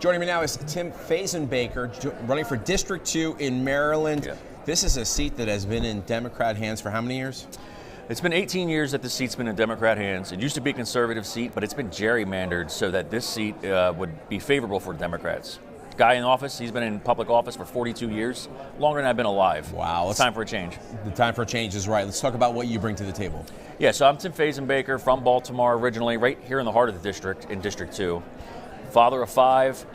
Joining me now is Tim Fazenbaker, running for District 2 in Maryland. Yeah. This is a seat that has been in Democrat hands for how many years? It's been 18 years that this seat's been in Democrat hands. It used to be a conservative seat, but it's been gerrymandered so that this seat would be favorable for Democrats. Guy in office, he's been in public office for 42 years, longer than I've been alive. Wow. It's time for a change. The time for a change is right. Let's talk about what you bring to the table. Yeah, so I'm Tim Fazenbaker from Baltimore originally, right here in the heart of the district, in District 2. Father of 5,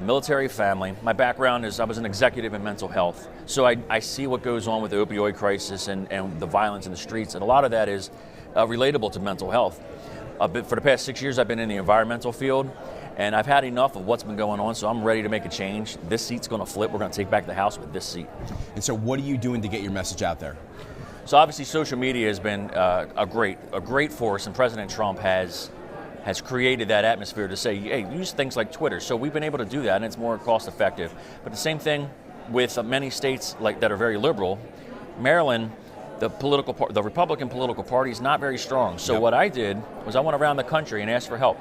military family. My background is I was an executive in mental health. So I see what goes on with the opioid crisis and the violence in the streets, and a lot of that is relatable to mental health. For the past 6 years, I've been in the environmental field, and I've had enough of what's been going on, so I'm ready to make a change. This seat's going to flip. We're going to take back the House with this seat. And so what are you doing to get your message out there? So obviously social media has been a great force, and President Trump has created that atmosphere to say, hey, use things like Twitter. So we've been able to do that, and it's more cost effective. But the same thing with many states that are very liberal. Maryland, the Republican political party is not very strong. So what I did was I went around the country and asked for help.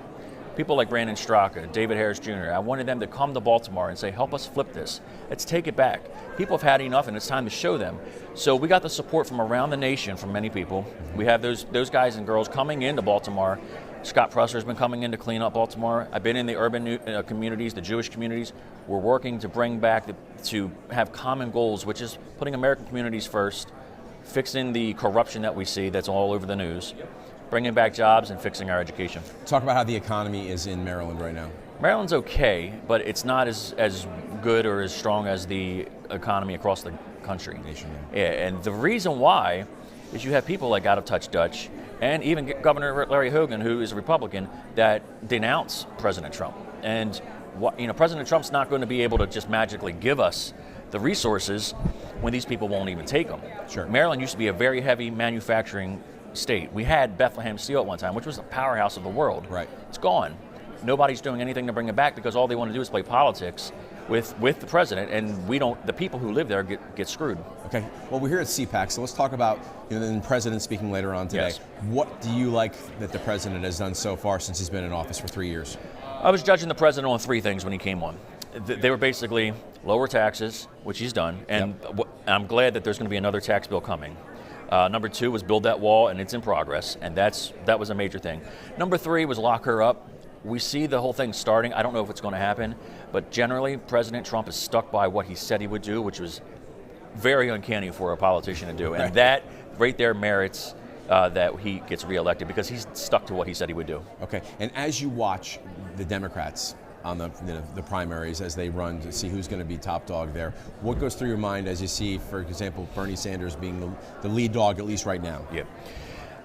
People like Brandon Straka, David Harris Jr., I wanted them to come to Baltimore and say, help us flip this. Let's take it back. People have had enough, and it's time to show them. So we got the support from around the nation from many people. We have those guys and girls coming into Baltimore. Scott Presser's been coming in to clean up Baltimore. I've been in the urban communities, the Jewish communities. We're working to bring back, to have common goals, which is putting American communities first, fixing the corruption that we see that's all over the news, bringing back jobs, and fixing our education. Talk about how the economy is in Maryland right now. Maryland's okay, but it's not as good or as strong as the economy across the country. Nation, yeah, and the reason why is you have people like Out of Touch Dutch and even Governor Larry Hogan, who is a Republican, that denounce President Trump. And President Trump's not going to be able to just magically give us the resources when these people won't even take them. Sure. Maryland used to be a very heavy manufacturing state. We had Bethlehem Steel at one time, which was the powerhouse of the world. Right. It's gone. Nobody's doing anything to bring it back because all they want to do is play politics with the president, and the people who live there get screwed. Okay. Well, we're here at CPAC, so let's talk about the president speaking later on today. Yes. What do you like that the president has done so far since he's been in office for 3 years? I was judging the president on 3 things when he came on. They were basically lower taxes, which he's done, and I'm glad that there's going to be another tax bill coming. Number 2 was build that wall, and it's in progress, and that was a major thing. Number 3 was lock her up. We see the whole thing starting. I don't know if it's going to happen, but generally, President Trump is stuck by what he said he would do, which was very uncanny for a politician to do. And that right there merits that he gets reelected because he's stuck to what he said he would do. Okay. And as you watch the Democrats on the primaries as they run to see who's going to be top dog there, what goes through your mind as you see, for example, Bernie Sanders being the lead dog, at least right now? Yeah.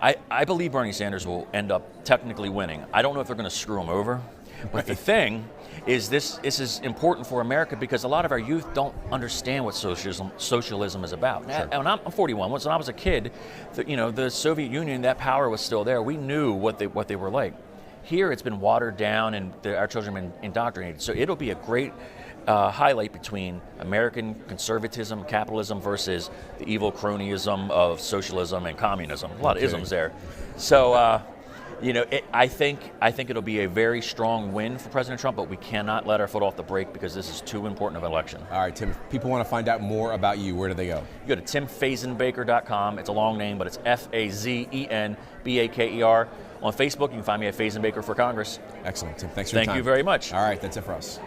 I believe Bernie Sanders will end up technically winning. I don't know if they're going to screw him over. But the thing is, this is important for America because a lot of our youth don't understand what socialism is about. Sure. And I'm 41. When I was a kid, the Soviet Union, that power was still there. We knew what they were like. Here, it's been watered down, and our children have been indoctrinated. So it'll be a great highlight between American conservatism, capitalism versus the evil cronyism of socialism and communism. A lot of isms there. So, I think it'll be a very strong win for President Trump, but we cannot let our foot off the brake because this is too important of an election. All right, Tim, if people want to find out more about you, where do they go? You go to timfazenbaker.com. It's a long name, but it's Fazenbaker. On Facebook, you can find me at Fazenbaker for Congress. Excellent, Tim. Thanks for your time. Thank you very much. All right, that's it for us.